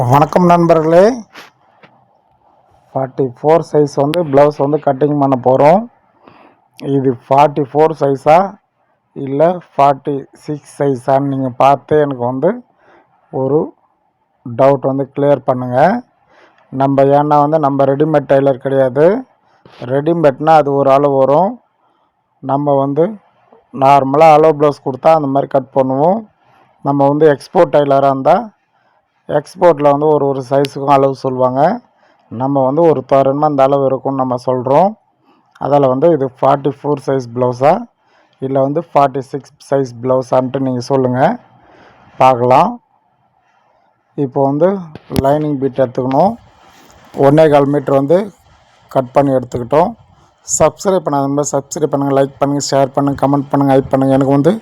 வணக்கம் நண்பர்களே. 44 size blouse cutting பண்ண போகிறோம். இது 44 சைஸா இல்லை 46 சைஸான்னு நீங்கள் பார்த்து எனக்கு ஒரு டவுட் கிளியர் பண்ணுங்கள். ஏன்னா நம்ம ரெடிமேட் டெய்லர் கிடையாது. ரெடிமேட்னால் அது ஒரு அளவு வரும். நம்ம நார்மலாக அளவு ப்ளவுஸ் கொடுத்தா அந்த மாதிரி கட் பண்ணுவோம். நம்ம எக்ஸ்போர்ட் டெய்லராக இருந்தால் எக்ஸ்போர்ட்டில் ஒரு சைஸுக்கும் அளவு சொல்லுவாங்க. நம்ம ஒரு தோரமாக அந்த அளவு இருக்கும்னு நம்ம சொல்கிறோம். அதில் இது 44 சைஸ் ப்ளவுஸா இல்லை 46 சைஸ் ப்ளவுஸான்ட்டு நீங்கள் சொல்லுங்கள், பார்க்கலாம். இப்போ லைனிங் பீட் எடுத்துக்கணும். 1.25 மீட்ரு கட் பண்ணி எடுத்துக்கிட்டோம். சப்ஸ்கிரைப் பண்ணாத சப்ஸ்கிரைப் பண்ணுங்கள், லைக் பண்ணுங்கள், ஷேர் பண்ணுங்கள், கமெண்ட் பண்ணுங்கள், ஹைப் பண்ணுங்கள். எனக்கு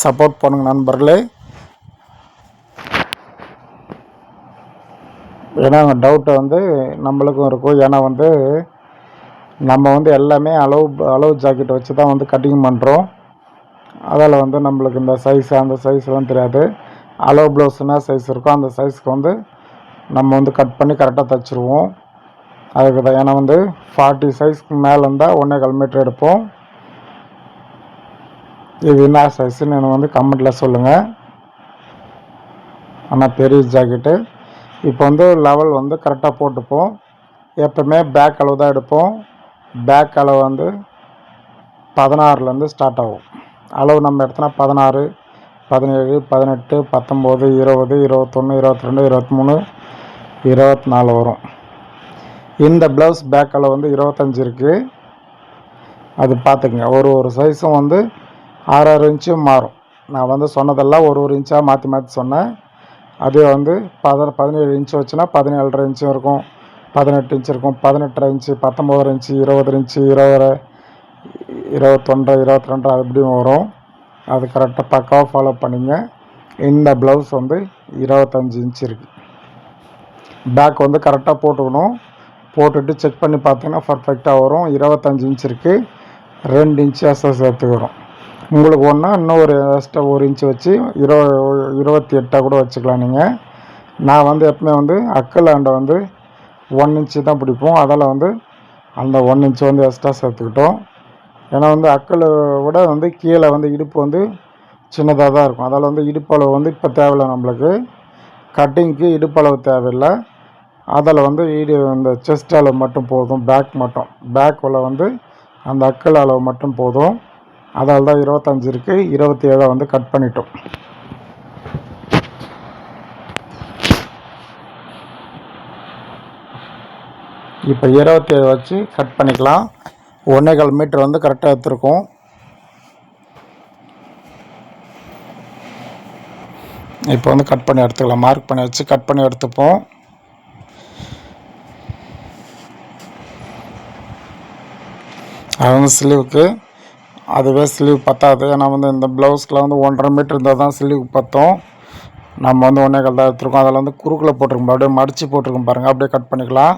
சப்போர்ட் பண்ணுங்கள் நண்பர்களே. ஏன்னா டவுட்டு நம்மளுக்கும் இருக்கும். ஏன்னா நம்ம எல்லாமே அளவு ஜாக்கெட் வச்சு தான் கட்டிங் பண்ணுறோம். அதில் நம்மளுக்கு இந்த சைஸ் அந்த சைஸ்லாம் தெரியாது. அளவு ப்ளவுஸ்னால் சைஸ் இருக்கும், அந்த சைஸ்க்கு நம்ம கட் பண்ணி கரெக்டாக தைச்சிருவோம். அதுக்கு தான். ஏன்னா 40 சைஸ்க்கு மேலே இருந்தால் 1.25 மீட்ரு எடுப்போம். இது என்ன சைஸுன்னு எனக்கு கமெண்ட்டில் சொல்லுங்கள். ஆனால் பெரிய ஜாக்கெட்டு. இப்போ லெவல் கரெக்டாக போட்டுப்போம். எப்போவுமே பேக் அளவு தான் எடுப்போம். பேக் அளவு 16லேருந்து ஸ்டார்ட் ஆகும். அளவு நம்ம எடுத்தோன்னா 16, 17, 18, 19, 20, 21, 22, 23, 24 வரும். இந்த ப்ளவுஸ் பேக் அளவு 25 இருக்குது. அது பார்த்துக்குங்க. ஒரு சைஸும் 6 இன்ச்சும் மாறும். நான் சொன்னதெல்லாம் ஒரு இன்ச்சாக மாற்றி மாற்றி சொன்னேன். அதே 17 இன்ச்சு வச்சுன்னா 17.5 இன்ச்சும் இருக்கும், 18 இன்ச்சு இருக்கும், 18.5 இன்ச்சு, 19 இன்ச்சு, 20 இன்ச்சு, 20, 21, 22 அது எப்படியும் வரும். அது கரெக்டாக பக்காவாக ஃபாலோ பண்ணிங்க. இந்த ப்ளவுஸ் 25 இன்ச்சு இருக்குது. பேக் கரெக்டாக போட்டுக்கணும். போட்டுட்டு செக் பண்ணி பார்த்தீங்கன்னா பர்ஃபெக்டாக வரும். 25 இன்ச்சு இருக்குது. 2 இன்ச்சு எக்ஸ்ட்ரா சேர்த்து வரும். உங்களுக்கு ஒன்றா இன்னும் ஒரு எக்ஸ்ட்ரா 1 இன்ச்சு வச்சு 28 கூட வச்சுக்கலாம் நீங்கள். நான் எப்பவுமே அக்கலாண்டை 1 இன்ச்சு தான் பிடிப்போம். அதில் அந்த 1 இன்ச்சு எக்ஸ்ட்ரா சேர்த்துக்கிட்டோம். ஏன்னா அக்கலை விட கீழே இடுப்பு சின்னதாக தான் இருக்கும். அதில் இடுப்பளவு இப்போ தேவையில்லை. நம்மளுக்கு கட்டிங்க்கு இடுப்பளவு தேவையில்லை. அதில் இந்த செஸ்ட் அளவு மட்டும் போதும். பேக் உள்ள அந்த அக்கல் அளவு மட்டும் போதும். அதால் தான் 25 இருக்குது. 27 கட் பண்ணிட்டோம். இப்போ 27 வச்சு கட் பண்ணிக்கலாம். 1.25 மீட்ரு கரெக்டாக எடுத்துருக்கோம். இப்போ கட் பண்ணி எடுத்துக்கலாம். மார்க் பண்ணி வச்சு கட் பண்ணி எடுத்துப்போம். அது ஸ்லீவுக்கு அதுவே ஸ்லீவ் பத்தாது. ஏன்னா இந்த ப்ளவுஸ்க்குலாம் 1.5 மீட்ரு இருந்தால் தான் ஸ்லீவ் பற்றும். நம்ம 1.25 தான் எடுத்துருக்கோம். அதில் குறுக்கில் போட்டிருக்கோம். அப்படியே மடித்து போட்டிருக்கோம் பாருங்கள். அப்படியே கட் பண்ணிக்கலாம்.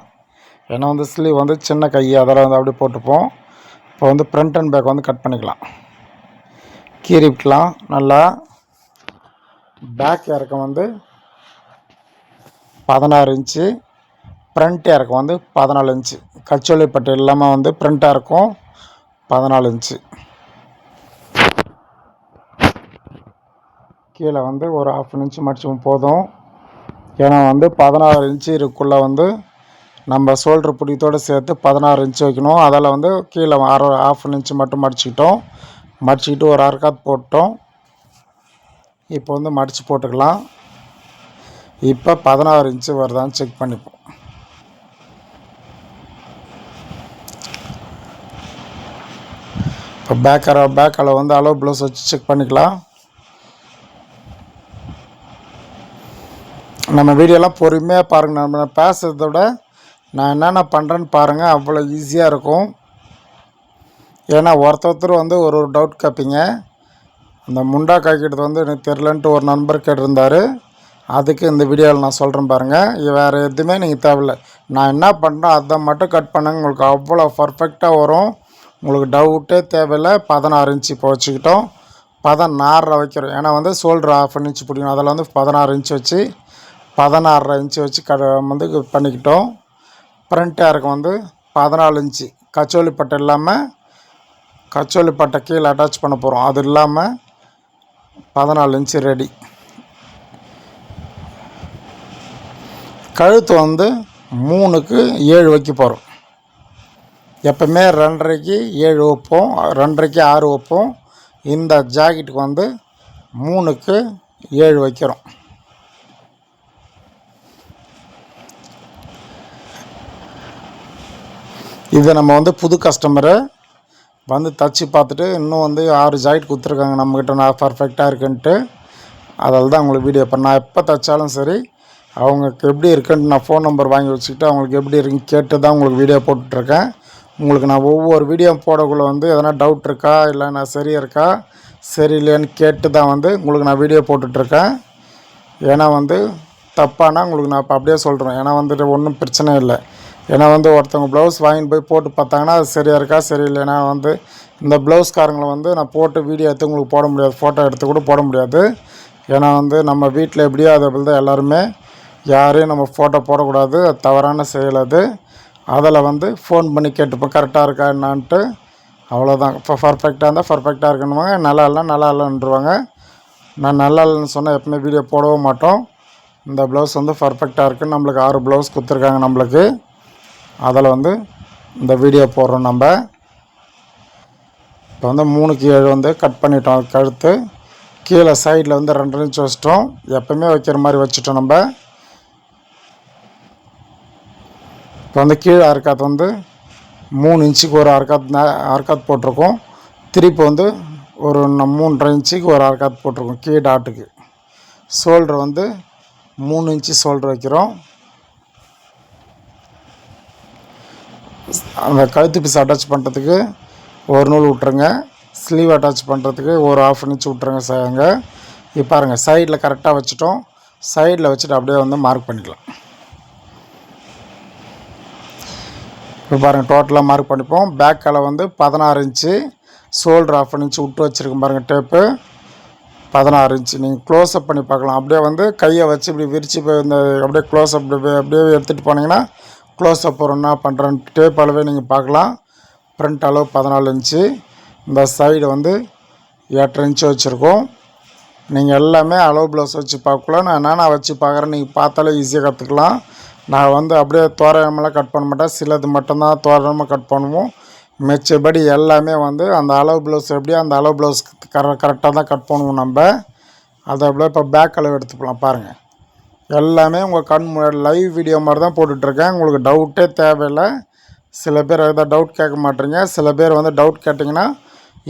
ஏன்னா ஸ்லீவ் சின்ன கை, அதெல்லாம் அப்படியே போட்டுப்போம். இப்போ ஃப்ரண்ட் அண்ட் பேக் கட் பண்ணிக்கலாம். கீறிக்கலாம் நல்லா. பேக் இறக்கம் 16 இன்ச்சு, ஃப்ரண்ட் இறக்கம் 14 இன்ச்சு. கச்சோலி பட்டு இல்லாமல் ஃப்ரண்ட்டாக இருக்கும் 14 இன்ச்சு. கீழே ஒரு 1/2 இன்ச்சு மடிச்சும் போதும். ஏன்னா 16 இன்ச்சு இருக்குள்ளே நம்ம ஷோல்ட்ரு பிடித்தோடு சேர்த்து 16 இன்ச்சு வைக்கணும். அதில் கீழே 1/2 இன்ச்சு மட்டும் மடிச்சுக்கிட்டு ஒரு அரைக்காத் போட்டோம். இப்போ மடித்து போட்டுக்கலாம். இப்போ 16 இன்ச்சு வருதான்னு செக் பண்ணிப்போம். இப்போ பேக் அளவு அளவு ப்ளவுஸ் வச்சு செக் பண்ணிக்கலாம். நம்ம வீடியோலாம் பொறுமையாக பாருங்கள். நம்ம பேசுகிறத விட நான் என்னென்ன பண்ணுறேன்னு பாருங்கள். அவ்வளோ ஈஸியாக இருக்கும். ஏன்னா ஒருத்தர் ஒரு டவுட் கேட்பீங்க. அந்த முண்டா காய்க்கிறது எனக்கு தெரிலன்ட்டு ஒரு நண்பர் கேட்டிருந்தார். அதுக்கு இந்த வீடியோவில் நான் சொல்கிறேன் பாருங்கள். வேறு எதுவுமே நீங்கள் தேவையில்லை. நான் என்ன பண்ணுறேன் அதை மட்டும் கட் பண்ணுங்க. உங்களுக்கு அவ்வளோ பர்ஃபெக்டாக வரும். உங்களுக்கு டவுட்டே தேவையில்லை. 16 இன்ச்சு இப்போ வச்சுக்கிட்டோம். 16 வைக்கிறோம். ஏன்னா ஷோல்டர் 1/2 இன்ச்சு பிடிக்கணும். அதில் 16 இன்ச்சு வச்சு 16.5 இன்ச்சு வச்சு வந்து பண்ணிக்கிட்டோம். ஃப்ரண்ட் ஏருக்கு வந்து 14 இன்ச்சு கச்சோலி பட்டை இல்லாமல் கச்சோலி பட்டை கீழே அட்டாச் பண்ண போகிறோம். அது இல்லாமல் 14 இன்ச்சு ரெடி. கழுத்து வந்து 3க்கு 7 வைக்க போகிறோம். எப்பவுமே 2.5க்கு 7 வைப்போம், 2.5க்கு 6 வைப்போம். இந்த ஜாக்கெட்டுக்கு வந்து 3க்கு 7 வைக்கிறோம். இது நம்ம வந்து புது கஸ்டமரு வந்து தச்சு பார்த்துட்டு இன்னும் வந்து 6 ஜாக்கெட் கொடுத்துருக்காங்க நம்மக்கிட்ட, நான் பர்ஃபெக்டாக இருக்குன்ட்டு. அதில் தான் உங்களுக்கு வீடியோ நான் எப்போ தைச்சாலும் சரி அவங்களுக்கு எப்படி இருக்குன்ட்டு நான் ஃபோன் நம்பர் வாங்கி வச்சுக்கிட்டு அவங்களுக்கு எப்படி இருக்குன்னு கேட்டு தான் உங்களுக்கு வீடியோ போட்டுட்ருக்கேன். உங்களுக்கு நான் ஒவ்வொரு வீடியோ போடக்குள்ளே வந்து எதனா டவுட் இருக்கா, இல்லை நான் சரியாக இருக்கா சரியில்லையான்னு கேட்டு தான் வந்து உங்களுக்கு நான் வீடியோ போட்டுட்ருக்கேன். ஏன்னா வந்து தப்பானா உங்களுக்கு நான் இப்போ அப்படியே சொல்கிறேன். ஏன்னா வந்துட்டு ஒன்றும் பிரச்சனை இல்லை. ஏன்னா வந்து ஒருத்தவங்க ப்ளவுஸ் வாங்கிட்டு போய் போட்டு பார்த்தாங்கன்னா அது சரியாக இருக்கா சரியில்லைன்னா வந்து இந்த ப்ளவுஸ்காரங்களை வந்து நான் போட்டு வீடியோ எடுத்து உங்களுக்கு போட முடியாது, ஃபோட்டோ எடுத்து கூட போட முடியாது. ஏன்னா வந்து நம்ம வீட்டில் எப்படியோ அதை போல் தான் எல்லாருமே யாரையும் நம்ம ஃபோட்டோ போடக்கூடாது, அது தவறான செயல். அது அதில் வந்து ஃபோன் பண்ணி கேட்டுப்போம் கரெக்டாக இருக்கா என்னான்ட்டு. அவ்வளோதான். இப்போ பர்ஃபெக்டாக இருந்தால் பர்ஃபெக்டாக இருக்கணுவாங்க, நல்லா இல்லைன்றுவாங்க. நான் நல்லா இல்லைன்னு சொன்னால் எப்பவுமே வீடியோ போடவும் மாட்டோம். இந்த ப்ளவுஸ் வந்து பர்ஃபெக்டாக இருக்குன்னு நம்மளுக்கு 6 ப்ளவுஸ் கொடுத்துருக்காங்க நம்மளுக்கு. அதில் வந்து இந்த வீடியோ போடுறோம் நம்ம. இப்போ வந்து 3க்கு 7 வந்து கட் பண்ணிட்டோம். கழுத்து கீழே சைடில் வந்து 2 இன்ச் வச்சிட்டோம். எப்போவுமே வைக்கிற மாதிரி வச்சுட்டோம் நம்ம. இப்போ வந்து கீழே அரைக்காத்து வந்து 3 இன்ச்சுக்கு ஒரு அரைக்காத்து போட்டிருக்கோம். திருப்பி வந்து ஒரு 3.5 இன்ச்சுக்கு ஒரு அரைக்காத்து போட்டிருக்கோம் கீழே டாட்டுக்கு. ஷோல்டர் வந்து 3 இன்ச்சு ஷோல்டர் வைக்கிறோம். அந்த கழுத்து பீஸ் அட்டாச் பண்ணுறதுக்கு ஒரு நூல் விட்ருங்க. ஸ்லீவ் அட்டாச் பண்ணுறதுக்கு ஒரு 1/2 இன்ச் விட்ருங்க சாங்க. இப்போ பாருங்கள் சைடில் கரெக்டாக வச்சுட்டோம். சைடில் வச்சுட்டு அப்படியே வந்து மார்க் பண்ணிக்கலாம். இப்போ பாருங்கள் டோட்டலாக மார்க் பண்ணிப்போம். பேக் கலை வந்து 16 இன்ச்சு, ஷோல்டர் 1/2 இன்ச்சு விட்டு வச்சுருக்கோம் பாருங்கள் டேப்பு 16 இன்ச்சு. நீங்கள் க்ளோஸ்அப் பண்ணி பார்க்கலாம். அப்படியே வந்து கையை வச்சு இப்படி விரித்து இந்த அப்படியே க்ளோஸ்அப் அப்படியே எடுத்துகிட்டு போனீங்கன்னா க்ளோஸ்அப் ஒரு என்ன பண்ணுறேன் டேப் அளவே நீங்கள் பார்க்கலாம். ஃப்ரண்ட் அளவு 14 இன்ச்சு, இந்த சைடு வந்து 8 இன்ச்சு வச்சுருக்கோம். நீங்கள் எல்லாமே அளவு ப்ளவுஸ் வச்சு பார்க்கலாம். நான் என்னென்ன வச்சு பார்க்குறேன் நீங்கள் பார்த்தாலே ஈஸியாக கற்றுக்கலாம். நான் வந்து அப்படியே தோராயமெல்லாம் கட் பண்ண மாட்டேன், சிலது மட்டும்தான் தோராயமாக கட் பண்ணுவோம். மிச்சபடி எல்லாமே வந்து அந்த அளவு ப்ளவுஸ் எப்படியோ அந்த அளவு ப்ளவுஸ் கரெக்டாக தான் கட் பண்ணுவோம் நம்ம. அதை அப்படியே இப்போ பேக் அளவு எடுத்துக்கலாம் பாருங்கள். எல்லாமே உங்கள் கண் லைவ் வீடியோ மாதிரி தான் போட்டுட்ருக்கேன். உங்களுக்கு டவுட்டே தேவையில்லை. சில பேர் எதாவது டவுட் கேட்க மாட்டீங்க. சில பேர் வந்து டவுட் கேட்டிங்கன்னா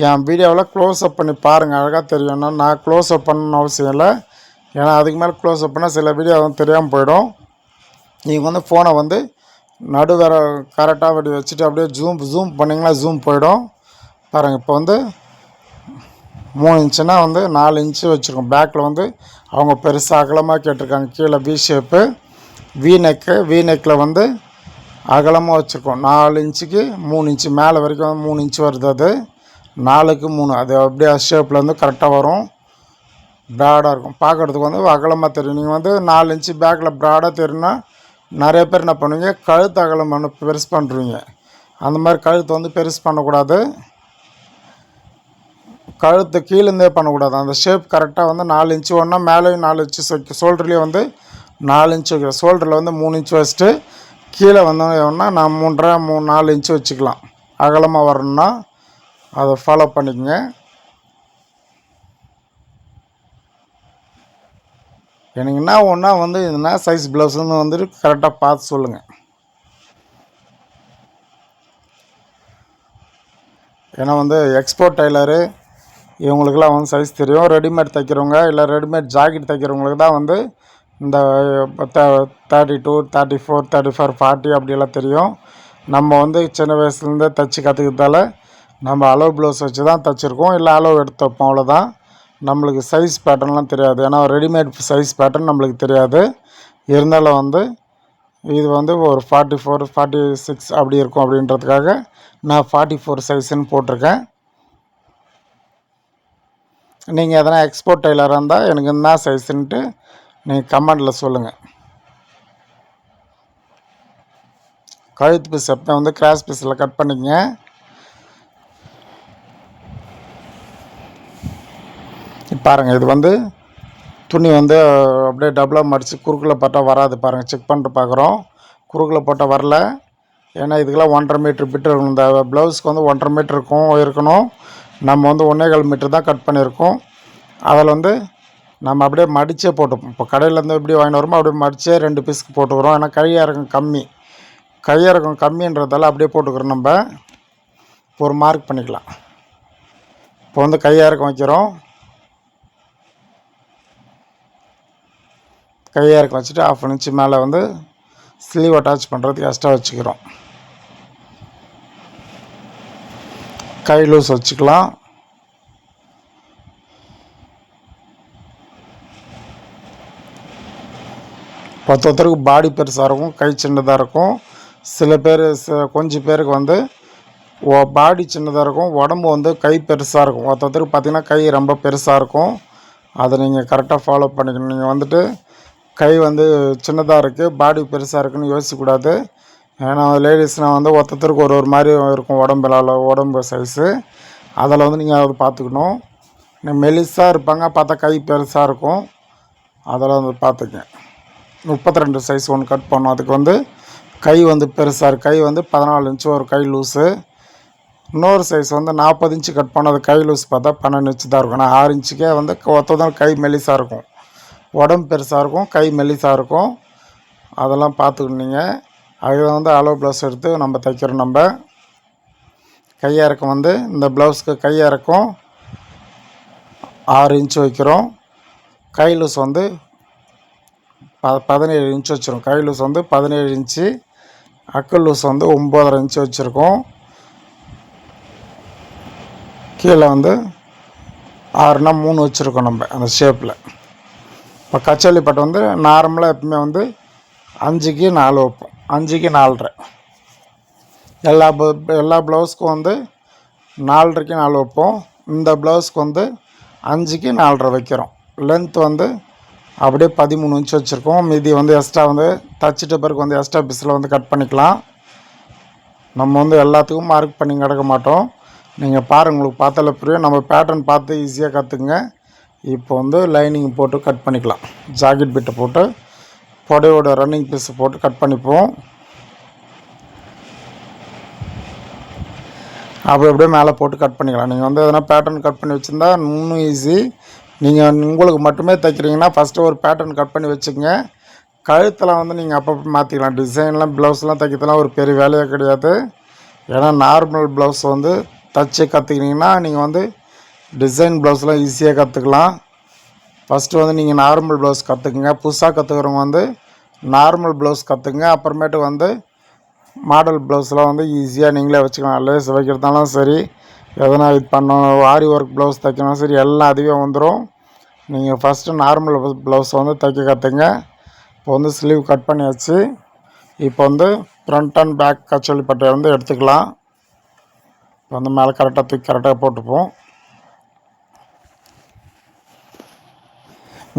என் வீடியோவில் க்ளோஸ்அப் பண்ணி பாருங்கள், அழகாக தெரியும்னா. நான் க்ளோஸ்அப் பண்ணணும்னு அவசியம் இல்லை. ஏன்னா அதுக்கு மேலே க்ளோஸ்அப் பண்ணால் சில வீடியோ வந்து தெரியாமல் போயிடும். நீங்கள் வந்து ஃபோனை வந்து நடுவேற கரெக்டாக அப்படி வச்சுட்டு அப்படியே ஜூம் பண்ணிங்கன்னா ஜூம் போயிடும். பாருங்கள் இப்போ வந்து 3 இன்ச்சுனா வந்து 4 இன்ச்சு வச்சுருக்கோம். பேக்கில் வந்து அவங்க பெருசாக அகலமாக கேட்டிருக்காங்க. கீழே வி ஷேப்பு வி நெக்கில் வந்து அகலமாக வச்சுருக்கோம். 4 இன்ச்சுக்கு 3 இன்ச்சு மேலே வரைக்கும் 3 இன்ச்சு வருது. அது 4க்கு 3 அது அப்படியே ஷேப்பில் வந்து கரெக்டாக வரும். ப்ராடாக இருக்கும், பார்க்குறதுக்கு வந்து அகலமாக தெரியும். நீங்கள் வந்து 4 இன்ச்சு பேக்கில் ப்ராடாக தெரியும்னா நிறைய பேர் என்ன பண்ணுவீங்க, கழுத்து அகலம் பெருசு பண்ணுறீங்க. அந்த மாதிரி கழுத்து வந்து பெருசு பண்ணக்கூடாது. கழுத்து கீழேருந்தே பண்ணக்கூடாது. அந்த ஷேப் கரெக்டாக வந்து 4 இன்ச்சு ஒன்றா மேலேயும் 4 இன்ச்சு ஷோல்டர்லேயே வந்து 4 இன்ச்சு வைக்கிறேன். ஷோல்டரில் வந்து 3 இன்ச்சு வச்சுட்டு கீழே வந்தோன்னா நான் 4 இன்ச்சு வச்சுக்கலாம். அகலமாக வரணும்னா அதை ஃபாலோ பண்ணிக்கங்க. எனக்கு என்ன ஒன்றா வந்து இதுனா சைஸ் ப்ளவுஸுன்னு வந்துட்டு கரெக்டாக பார்த்து சொல்லுங்கள். ஏன்னா வந்து எக்ஸ்போர்ட் டைலரு இவங்களுக்கெல்லாம் வந்து சைஸ் தெரியும். ரெடிமேட் தைக்கிறவங்க இல்லை ரெடிமேட் ஜாக்கெட் தைக்கிறவங்களுக்கு தான் வந்து இந்த 32, 34, 35, 40 அப்படியெல்லாம் தெரியும். நம்ம வந்து சின்ன வயசுலேருந்தே தைச்சி கற்றுக்கிறதால நம்ம அளவு ப்ளவுஸ் வச்சு தான் தைச்சிருக்கோம், இல்லை அளவு எடுத்து வைப்போம், அவ்வளோதான். நம்மளுக்கு சைஸ் பேட்டர்ன்லாம் தெரியாது. ஏன்னா ரெடிமேட் சைஸ் பேட்டர்ன் நம்மளுக்கு தெரியாது. இருந்தாலும் வந்து இது வந்து ஒரு 44, 46 அப்படி இருக்கும் அப்படின்றதுக்காக நான் 44 சைஸுன்னு போட்டிருக்கேன். நீங்கள் எதனா எக்ஸ்போர்ட் டைலராக இருந்தால் எனக்கு என்ன சைஸுன்ட்டு நீங்கள் கமெண்டில் சொல்லுங்கள். கழுத்து பீஸ் எப்போ வந்து கிராஸ் பீஸில் கட் பண்ணிங்க. பாருங்கள், இது வந்து துணி வந்து அப்படியே டபுளாக மடித்து குறுக்கில் போட்டால் வராது. பாருங்கள், செக் பண்ணிட்டு பார்க்குறோம். குறுக்கில் போட்டால் வரல. ஏன்னா இதுக்கெல்லாம் 1.5 மீட்டர் பிட்டு இருக்கும். இந்த ப்ளவுஸ்க்கு வந்து 1.5 மீட்டர் இருக்கணும். நம்ம வந்து 1.25 மீட்டர் தான் கட் பண்ணியிருக்கோம். அதில் வந்து நம்ம அப்படியே மடித்தே போட்டுப்போம். இப்போ கடையிலேருந்து எப்படி வாங்கிட்டு வரோமோ அப்படியே மடித்தே 2 பீஸுக்கு போட்டுக்கிறோம். ஏன்னா கையிறக்கம் கம்மின்றதால அப்படியே போட்டுக்கிறோம். நம்ம இப்போ ஒரு மார்க் பண்ணிக்கலாம். இப்போ வந்து கையிறக்கம் வைக்கிறோம். கையிறக்கம் வச்சுட்டு 1/2 இன்ச்சு மேலே வந்து ஸ்லீவ் அட்டாச் பண்ணுறதுக்கு எக்ஸ்ட்ரா வச்சுக்கிறோம். கை லூஸ் வச்சுக்கலாம். ஒருத்தருக்கு பாடி பெருசாக இருக்கும், கை சின்னதாக இருக்கும். சில பேர் கொஞ்சம் பேருக்கு வந்து பாடி சின்னதாக இருக்கும், உடம்பு வந்து கை பெருசாக இருக்கும். ஒருத்தருக்கு பார்த்திங்கன்னா கை ரொம்ப பெருசாக இருக்கும். அதை நீங்கள் கரெக்டாக ஃபாலோ பண்ணிக்கணும். நீங்கள் வந்துட்டு கை வந்து சின்னதாக இருக்குது, பாடி பெருசாக இருக்குதுன்னு யோசிக்கக்கூடாது. ஏன்னா லேடிஸ்னால் வந்து ஒருத்தருக்கு ஒரு மாதிரி இருக்கும் உடம்பு சைஸு. அதில் வந்து நீங்கள் அதை பார்த்துக்கணும். மெலிசாக இருப்பாங்க, பார்த்தா கை பெருசாக இருக்கும். அதெல்லாம் வந்து பார்த்துக்கங்க. 32 சைஸ் ஒன்று கட் பண்ணோம். அதுக்கு வந்து கை வந்து பெருசாக இருக்குது. கை வந்து 14 இன்ச்சு ஒரு கை லூஸு. இன்னொரு சைஸ் வந்து 40 இன்ச்சு கட் பண்ணோம். அது கை லூஸ் பார்த்தா 12 இன்ச்சு தான் இருக்கும். ஆனால் 6 இன்ச்சுக்கே வந்து ஒருத்ததான் கை மெலிசாக இருக்கும், உடம்பு பெருசாக இருக்கும், கை மெலிசாக இருக்கும். அதெல்லாம் பார்த்துக்கணும் நீங்கள். அதில் வந்து அளவு ப்ளவுஸ் எடுத்து நம்ம தைக்கிறோம். நம்ம கையிறக்கம் வந்து இந்த ப்ளவுஸ்க்கு கையிறக்கம் 6 இன்ச்சு வைக்கிறோம். கை லூஸ் வந்து 17 இன்ச்சு வச்சுருக்கோம். கை லூஸ் வந்து 17 இன்ச்சு. அக்கல் லூஸ் வந்து 9.5 இன்ச்சு வச்சுருக்கோம். கீழே வந்து 6னா 3 வச்சுருக்கோம் நம்ம அந்த ஷேப்பில். இப்போ கச்சோலி பட்டை வந்து நார்மலாக எப்பவுமே வந்து 5க்கு 4 வைப்போம், 5க்கு 4.5. எல்லா ப்ளவுஸ்க்கும் வந்து 4.5க்கு 4 வைப்போம். இந்த ப்ளவுஸ்க்கு வந்து 5க்கு 4.5 வைக்கிறோம். லென்த் வந்து அப்படியே 13 இன்ச்சு வச்சுருக்கோம். மீதி வந்து எக்ஸ்ட்ரா வந்து தச்சுட்ட பிறகு வந்து எக்ஸ்ட்ரா பீஸில் வந்து கட் பண்ணிக்கலாம். நம்ம வந்து எல்லாத்துக்கும் மார்க் பண்ணி கிடக்க மாட்டோம். நீங்கள் பாருங்கள், உங்களுக்கு பார்த்தால புரியும். நம்ம பேட்டர்ன் பார்த்து ஈஸியாக கற்றுக்குங்க. இப்போ வந்து லைனிங் போட்டு கட் பண்ணிக்கலாம். ஜாக்கெட் பிட்டை போட்டு புடவையோட ரன்னிங் பீஸை போட்டு கட் பண்ணிப்போம். அப்படியே மேலே போட்டு கட் பண்ணிக்கலாம். நீங்கள் வந்து எதனா பேட்டர்ன் கட் பண்ணி வச்சுருந்தா இன்னும் ஈஸி. நீங்கள் உங்களுக்கு மட்டுமே தைக்கிறீங்கன்னா ஃபஸ்ட்டு ஒரு பேட்டர்ன் கட் பண்ணி வச்சுக்கோங்க. கழுத்தெல்லாம் வந்து நீங்கள் அப்பப்போ மாற்றிக்கலாம். டிசைன்லாம் ப்ளவுஸ்லாம் தைக்கிறதுலாம் ஒரு பெரிய வேலையே கிடையாது. ஏன்னா நார்மல் ப்ளவுஸ் வந்து தைச்சி கற்றுக்கிட்டிங்கன்னா நீங்கள் வந்து டிசைன் ப்ளவுஸ்லாம் ஈஸியாக கற்றுக்கலாம். ஃபஸ்ட்டு வந்து நீங்கள் நார்மல் ப்ளவுஸ் கற்றுக்குங்க. புதுசாக கற்றுக்கிறவங்க வந்து நார்மல் ப்ளவுஸ் கற்றுக்குங்க. அப்புறமேட்டு வந்து மாடல் ப்ளவுஸ்லாம் வந்து ஈஸியாக நீங்களே வச்சுக்கலாம். லேஸ் வைக்கிறதாலும் சரி, எதனா இது பண்ணணும், ஆரி ஒர்க் ப்ளவுஸ் தைக்கணும் சரி, எல்லாம் அதுவே வந்துடும். நீங்கள் ஃபஸ்ட்டு நார்மல் ப்ளவுஸ் வந்து தைக்க கற்றுங்க. இப்போ வந்து ஸ்லீவ் கட் பண்ணியாச்சு. இப்போ வந்து ஃப்ரண்ட் அண்ட் பேக் கச்சோலி பட்டையை வந்து எடுத்துக்கலாம். இப்போ வந்து மேலே கரெக்டாக தூக்கி கரெக்டாக போட்டுப்போம்.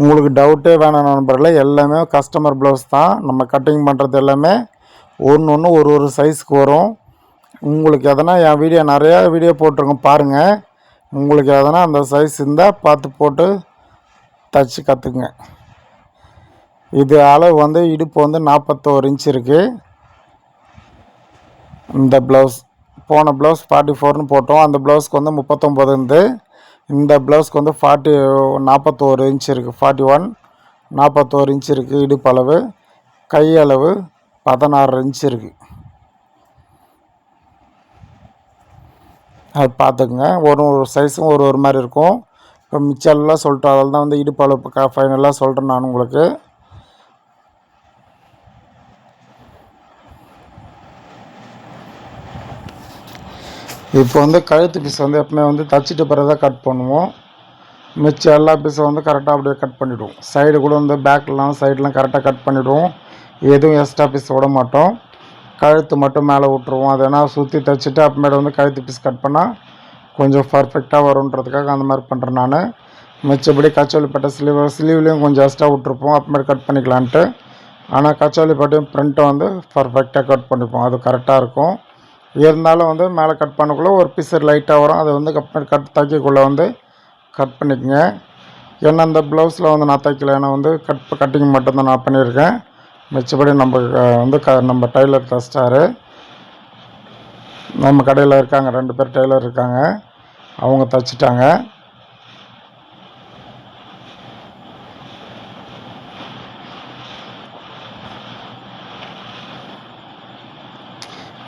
உங்களுக்கு டவுட்டே வேணாம் நண்பர்களே, எல்லாமே கஸ்டமர் ப்ளவுஸ் தான். நம்ம கட்டிங் பண்ணுறது எல்லாமே ஒன்று ஒரு சைஸ்க்கு வரும். உங்களுக்கு எதனா என் வீடியோ நிறையா வீடியோ போட்டிருக்கோம் பாருங்கள். உங்களுக்கு எதனா அந்த சைஸ் இருந்தால் பார்த்து போட்டு தைச்சி கற்றுக்குங்க. இது அளவு வந்து இடுப்பு வந்து 41 இன்ச்சு இருக்குது. இந்த ப்ளவுஸ் போன ப்ளவுஸ் 44ன்னு போட்டோம். அந்த ப்ளவுஸ்க்கு வந்து 39 இருந்து. இந்த ப்ளவுஸ்க்கு வந்து 41 இன்ச்சு இருக்குது. 41 இன்ச்சு இருக்குது இடுப்பு அளவு. கை அளவு 16 இன்ச்சு இருக்குது. அது பார்த்துக்குங்க. ஒரு சைஸும் ஒரு மாதிரி இருக்கும். இப்போ மிச்சம்லாம் சொல்லிட்டோம். அதில் தான் வந்து இடுப்பு அளவு ஃபைனலாக சொல்கிறேன் நான் உங்களுக்கு. இப்போ வந்து கழுத்து பீஸ் வந்து எப்பவுமே வந்து தச்சுட்டு பிறகு தான் கட் பண்ணுவோம். மிச்சம் எல்லா பீஸும் வந்து கரெக்டாக அப்படியே கட் பண்ணிவிடுவோம். சைடு கூட வந்து பேக்லாம் சைடெலாம் கரெக்டாக கட் பண்ணிவிடுவோம். எதுவும் எக்ஸ்ட்ரா பீஸ் விட மாட்டோம். கழுத்து மட்டும் மேலே விட்ருவோம். அதை ஏன்னா சுற்றி தைச்சிட்டு அப்புறமேட்டு வந்து கழுத்து பீஸ் கட் பண்ணால் கொஞ்சம் பர்ஃபெக்டாக வரும்ன்றதுக்காக அந்த மாதிரி பண்ணுறேன் நான். மிச்சப்படி கச்சோலி பட்ட ஸ்லீவ்லேயும் கொஞ்சம் எக்ஸ்ட்ரா விட்ருப்போம். அப்புறமேட்டு கட் பண்ணிக்கலான்ட்டு. ஆனால் கச்சாலி பட்டியும் பிரிண்ட்டும் வந்து பர்ஃபெக்டாக கட் பண்ணிப்போம். அது கரெக்டாக இருக்கும். இருந்தாலும் வந்து மேலே கட் பண்ணக்குள்ளே ஒரு பீஸ் லைட்டாக வரும். அதை வந்து தைக்கக்குள்ளே வந்து கட் பண்ணிக்கோங்க. ஏன்னா இந்த ப்ளவுஸில் வந்து நான் தைக்கல. ஏன்னா வந்து கட்டிங் மட்டும்தான் நான் பண்ணியிருக்கேன். மிச்சப்படி நம்ம வந்து நம்ம டைலர் தைச்சிட்டாரு. நம்ம கடையில் இருக்காங்க, 2 பேர் டெய்லர் இருக்காங்க, அவங்க தைச்சிட்டாங்க.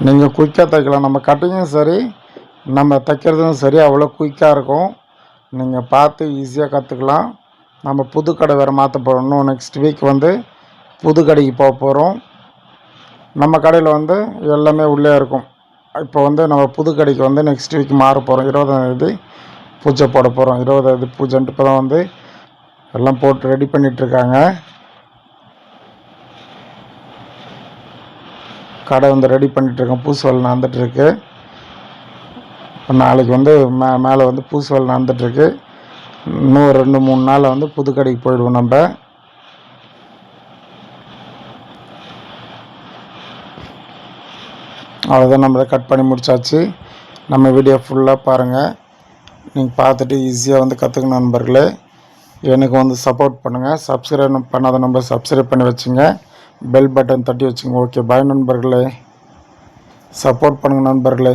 நீங்கள் குயிக்காக தைக்கலாம். நம்ம கட்டிங்கும் சரி, நம்ம தைக்கிறதும் சரி அவ்வளோ குயிக்காக இருக்கும். நீங்கள் பார்த்து ஈஸியாக கற்றுக்கலாம். நம்ம புது கடை வேறு மாற்ற போகிறோம். இன்னும் நெக்ஸ்ட் வீக் வந்து புது கடைக்கு போக போகிறோம். நம்ம கடையில் வந்து எல்லாமே உள்ளே இருக்கும். இப்போ வந்து நம்ம புது கடைக்கு வந்து நெக்ஸ்ட் வீக் மாற போகிறோம். 20ஆந்தேதி பூஜை போட போகிறோம். 20ஆந்தேதி பூஜைன்ட்டு இப்போ தான் வந்து எல்லாம் போட்டு ரெடி பண்ணிகிட்ருக்காங்க. கடை வந்து ரெடி பண்ணிகிட்ருக்கோம். பூசு வேலை நடந்துகிட்ருக்கு. இப்போ நாளைக்கு வந்து மேலே வந்து பூசு வேலை நடந்துகிட்ருக்கு. இன்னும் ஒரு 2-3 நாளில் வந்து புது கடைக்கு போயிடுவோம். நம்ம அவ்வளோதான், நம்ம கட் பண்ணி முடிச்சாச்சு. நம்ம வீடியோ ஃபுல்லாக பாருங்கள். நீங்கள் பார்த்துட்டு ஈஸியாக வந்து கற்றுக்கணும் நண்பர்களே. எனக்கு வந்து சப்போர்ட் பண்ணுங்கள். சப்ஸ்கிரைப் பண்ணாத நம்பர் சப்ஸ்கிரைப் பண்ணி வச்சுங்க. பெல் பட்டன் தட்டி வச்சுங்க. ஓகே, பாய் நண்பர்களே. சப்போர்ட் பண்ணுங்கள் நண்பர்களே.